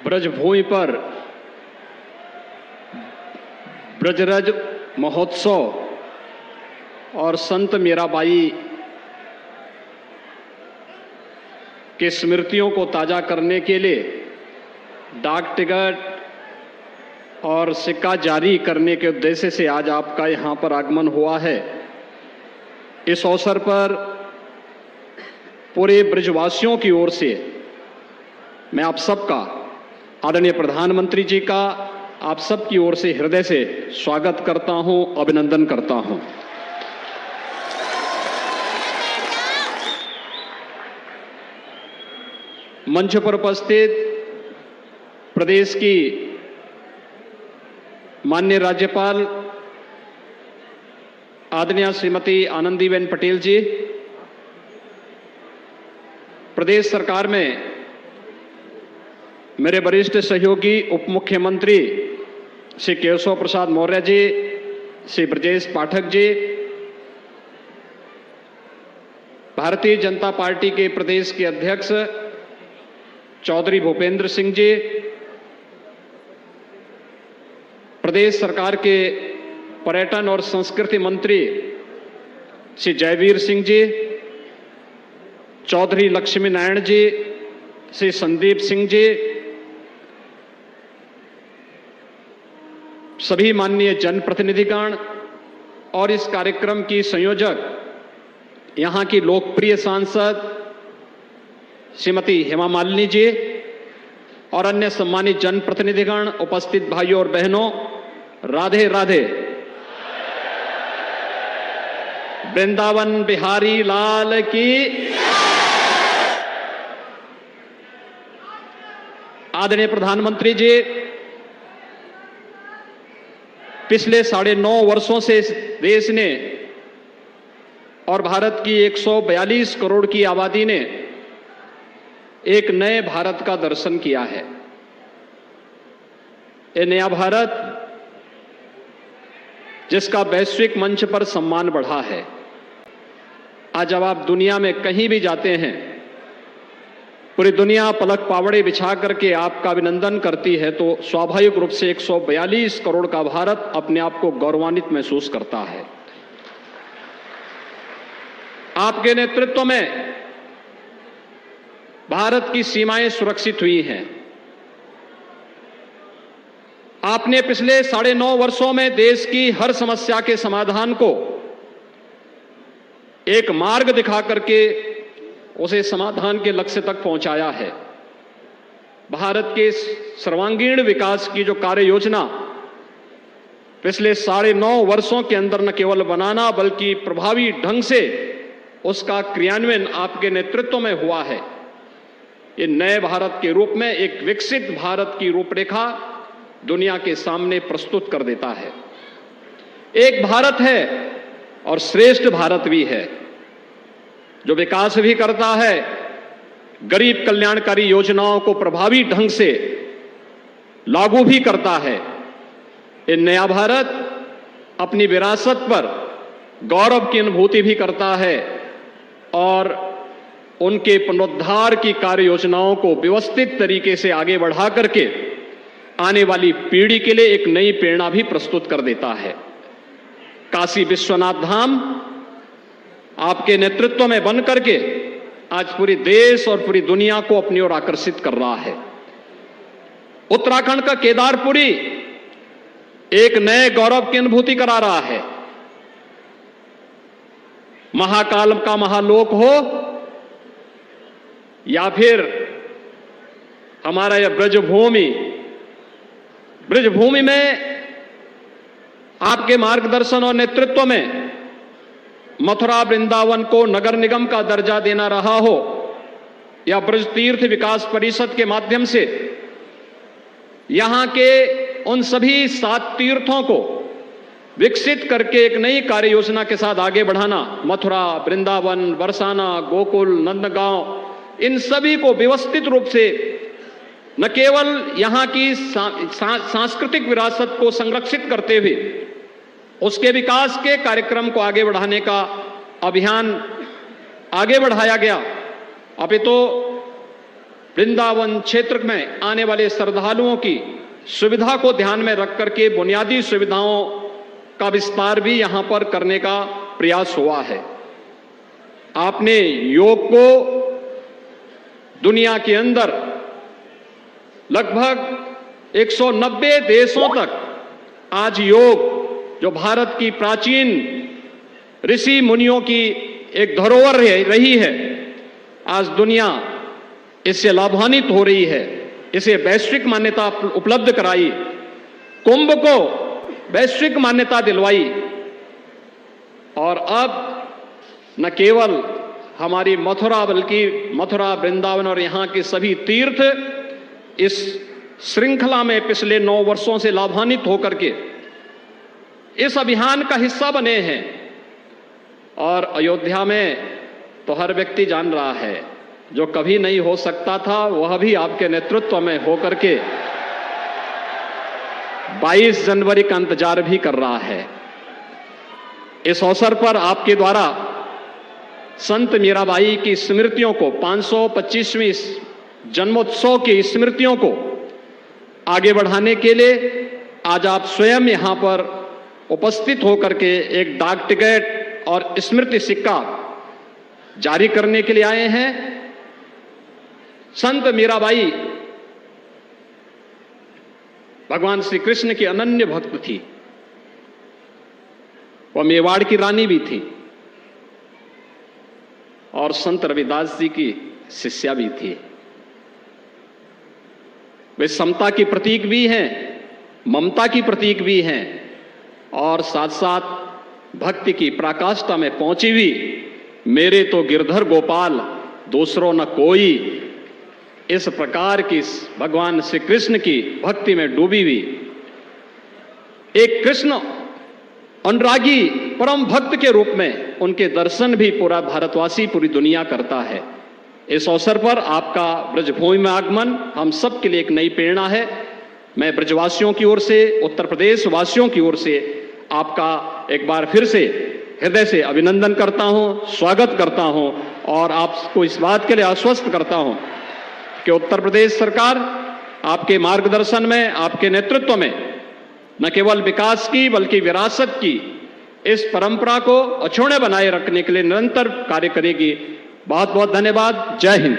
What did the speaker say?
ब्रजभूमि पर ब्रजरज महोत्सव और संत मीराबाई की स्मृतियों को ताजा करने के लिए डाक टिकट और सिक्का जारी करने के उद्देश्य से आज आपका यहां पर आगमन हुआ है। इस अवसर पर पूरे ब्रजवासियों की ओर से मैं आप सबका, आदरणीय प्रधानमंत्री जी का आप सबकी ओर से हृदय से स्वागत करता हूं, अभिनंदन करता हूं। मंच पर उपस्थित प्रदेश की माननीय राज्यपाल आदरणीय श्रीमती आनंदीबेन पटेल जी, प्रदेश सरकार में मेरे वरिष्ठ सहयोगी उप मुख्यमंत्री श्री केशव प्रसाद मौर्य जी, श्री ब्रजेश पाठक जी, भारतीय जनता पार्टी के प्रदेश के अध्यक्ष चौधरी भूपेंद्र सिंह जी, प्रदेश सरकार के पर्यटन और संस्कृति मंत्री श्री जयवीर सिंह जी, चौधरी लक्ष्मी नारायण जी, श्री संदीप सिंह जी, सभी माननीय जनप्रतिनिधिगण और इस कार्यक्रम की संयोजक यहां की लोकप्रिय सांसद श्रीमती हेमा मालिनी जी और अन्य सम्मानित जनप्रतिनिधिगण, उपस्थित भाइयों और बहनों, राधे राधे। वृंदावन बिहारी लाल की। आदरणीय प्रधानमंत्री जी, पिछले 9.5 वर्षों से इस देश ने और भारत की 142 करोड़ की आबादी ने एक नए भारत का दर्शन किया है। ये नया भारत जिसका वैश्विक मंच पर सम्मान बढ़ा है। आज जब आप दुनिया में कहीं भी जाते हैं, पूरी दुनिया पलक पावड़े बिछा करके आपका अभिनंदन करती है, तो स्वाभाविक रूप से 142 करोड़ का भारत अपने आप को गौरवान्वित महसूस करता है। आपके नेतृत्व में भारत की सीमाएं सुरक्षित हुई हैं। आपने पिछले 9.5 वर्षों में देश की हर समस्या के समाधान को एक मार्ग दिखा करके उसे समाधान के लक्ष्य तक पहुंचाया है। भारत के सर्वांगीण विकास की जो कार्य योजना पिछले 9.5 वर्षों के अंदर न केवल बनाना बल्कि प्रभावी ढंग से उसका क्रियान्वयन आपके नेतृत्व में हुआ है। ये नए भारत के रूप में एक विकसित भारत की रूपरेखा दुनिया के सामने प्रस्तुत कर देता है। एक भारत है और श्रेष्ठ भारत भी है, जो विकास भी करता है, गरीब कल्याणकारी योजनाओं को प्रभावी ढंग से लागू भी करता है। ये नया भारत अपनी विरासत पर गौरव की अनुभूति भी करता है और उनके पुनरुद्धार की कार्य योजनाओं को व्यवस्थित तरीके से आगे बढ़ा करके आने वाली पीढ़ी के लिए एक नई प्रेरणा भी प्रस्तुत कर देता है। काशी विश्वनाथ धाम आपके नेतृत्व में बन करके आज पूरे देश और पूरी दुनिया को अपनी ओर आकर्षित कर रहा है। उत्तराखंड का केदारपुरी एक नए गौरव की अनुभूति करा रहा है। महाकाल का महालोक हो या फिर हमारा यह ब्रजभूमि में आपके मार्गदर्शन और नेतृत्व में मथुरा वृंदावन को नगर निगम का दर्जा देना रहा हो या ब्रज तीर्थ विकास परिषद के माध्यम से यहां के उन सभी 7 तीर्थों को विकसित करके एक नई कार्य योजना के साथ आगे बढ़ाना, मथुरा, वृंदावन, बरसाना, गोकुल, नंदगांव, इन सभी को व्यवस्थित रूप से न केवल यहां की सांस्कृतिक विरासत को संरक्षित करते हुए उसके विकास के कार्यक्रम को आगे बढ़ाने का अभियान आगे बढ़ाया गया। अभी तो वृंदावन क्षेत्र में आने वाले श्रद्धालुओं की सुविधा को ध्यान में रख करके बुनियादी सुविधाओं का विस्तार भी यहां पर करने का प्रयास हुआ है। आपने योग को दुनिया के अंदर लगभग 190 देशों तक आज योग जो भारत की प्राचीन ऋषि मुनियों की एक धरोहर रही है, आज दुनिया इससे लाभान्वित हो रही है। इसे वैश्विक मान्यता उपलब्ध कराई, कुंभ को वैश्विक मान्यता दिलवाई और अब न केवल हमारी मथुरा बल्कि मथुरा, वृंदावन और यहां के सभी तीर्थ इस श्रृंखला में पिछले 9 वर्षों से लाभान्वित होकर के इस अभियान का हिस्सा बने हैं। और अयोध्या में तो हर व्यक्ति जान रहा है, जो कभी नहीं हो सकता था वह भी आपके नेतृत्व में होकर के 22 जनवरी का इंतजार भी कर रहा है। इस अवसर पर आपके द्वारा संत मीराबाई की स्मृतियों को 525वीं जन्मोत्सव की स्मृतियों को आगे बढ़ाने के लिए आज आप स्वयं यहां पर उपस्थित होकर के एक डाक टिकट और स्मृति सिक्का जारी करने के लिए आए हैं। संत मीराबाई भगवान श्री कृष्ण की अनन्य भक्त थी। वह मेवाड़ की रानी भी थी और संत रविदास जी की शिष्या भी थी। वे समता की प्रतीक भी हैं, ममता की प्रतीक भी हैं और साथ साथ भक्ति की पराकाष्ठा में पहुंची हुई मेरे तो गिरधर गोपाल दूसरों न कोई, इस प्रकार की भगवान श्री कृष्ण की भक्ति में डूबी हुई एक कृष्ण अनुरागी परम भक्त के रूप में उनके दर्शन भी पूरा भारतवासी, पूरी दुनिया करता है। इस अवसर पर आपका ब्रजभूमि में आगमन हम सब के लिए एक नई प्रेरणा है। मैं ब्रजवासियों की ओर से, उत्तर प्रदेश वासियों की ओर से आपका एक बार फिर से हृदय से अभिनंदन करता हूं, स्वागत करता हूं और आपको इस बात के लिए आश्वस्त करता हूं कि उत्तर प्रदेश सरकार आपके मार्गदर्शन में, आपके नेतृत्व में न केवल विकास की बल्कि विरासत की इस परंपरा को अछूते बनाए रखने के लिए निरंतर कार्य करेगी। बहुत बहुत धन्यवाद। जय हिंद।